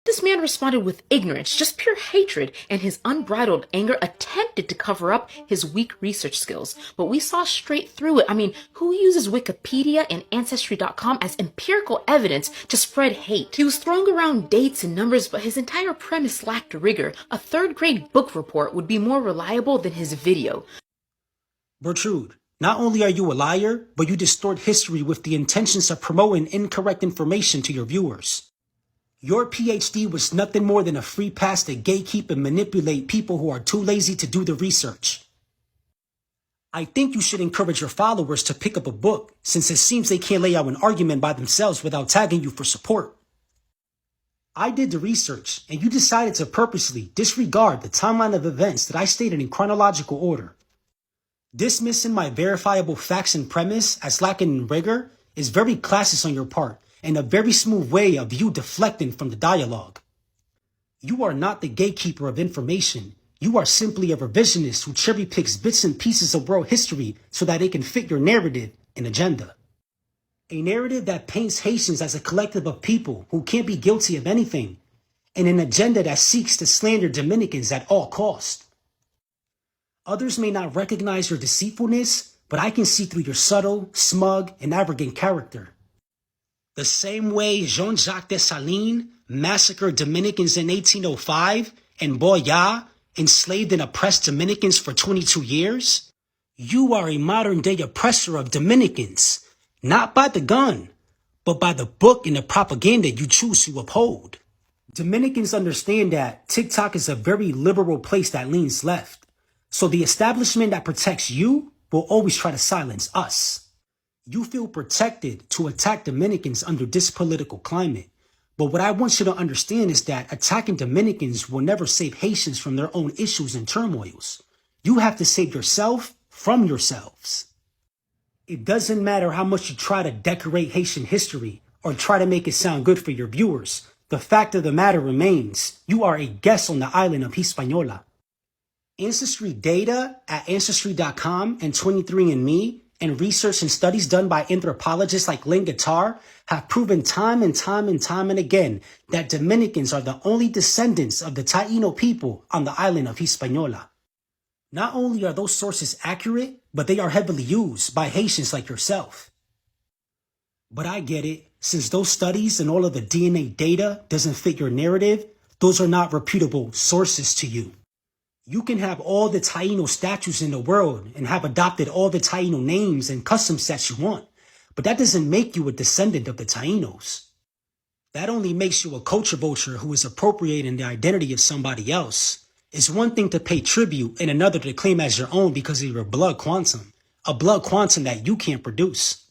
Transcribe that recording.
This man responded with ignorance, just pure hatred, and his unbridled anger attempted to cover up his weak research skills. But we saw straight through it. I mean, who uses Wikipedia and Ancestry.com as empirical evidence to spread hate? He was throwing around dates and numbers, but his entire premise lacked rigor. A third-grade book report would be more reliable than his video. Bertrude, not only are you a liar, but you distort history with the intentions of promoting incorrect information to your viewers. Your PhD was nothing more than a free pass to gatekeep and manipulate people who are too lazy to do the research. I think you should encourage your followers to pick up a book, since it seems they can't lay out an argument by themselves without tagging you for support. I did the research, and you decided to purposely disregard the timeline of events that I stated in chronological order. Dismissing my verifiable facts and premise as lacking in rigor is very classist on your part, and a very smooth way of you deflecting from the dialogue. You are not the gatekeeper of information. You are simply a revisionist who cherry picks bits and pieces of world history so that it can fit your narrative and agenda. A narrative that paints Haitians as a collective of people who can't be guilty of anything, and an agenda that seeks to slander Dominicans at all cost. Others may not recognize your deceitfulness, but I can see through your subtle, smug, and arrogant character. The same way Jean-Jacques Dessalines massacred Dominicans in 1805 and Boya enslaved and oppressed Dominicans for 22 years, you are a modern-day oppressor of Dominicans, not by the gun, but by the book and the propaganda you choose to uphold. Dominicans understand that TikTok is a very liberal place that leans left, so the establishment that protects you will always try to silence us. You feel protected to attack Dominicans under this political climate. But what I want you to understand is that attacking Dominicans will never save Haitians from their own issues and turmoils. You have to save yourself from yourselves. It doesn't matter how much you try to decorate Haitian history or try to make it sound good for your viewers. The fact of the matter remains, you are a guest on the island of Hispaniola. Ancestry data at Ancestry.com and 23andMe and research and studies done by anthropologists like Lynn Guitar have proven time and time and again that Dominicans are the only descendants of the Taino people on the island of Hispaniola. Not only are those sources accurate, but they are heavily used by Haitians like yourself. But I get it, since those studies and all of the DNA data doesn't fit your narrative, those are not reputable sources to you. You can have all the Taino statues in the world and have adopted all the Taino names and custom sets you want, but that doesn't make you a descendant of the Tainos. That only makes you a culture vulture who is appropriating the identity of somebody else. It's one thing to pay tribute and another to claim as your own because of your blood quantum, a blood quantum that you can't produce.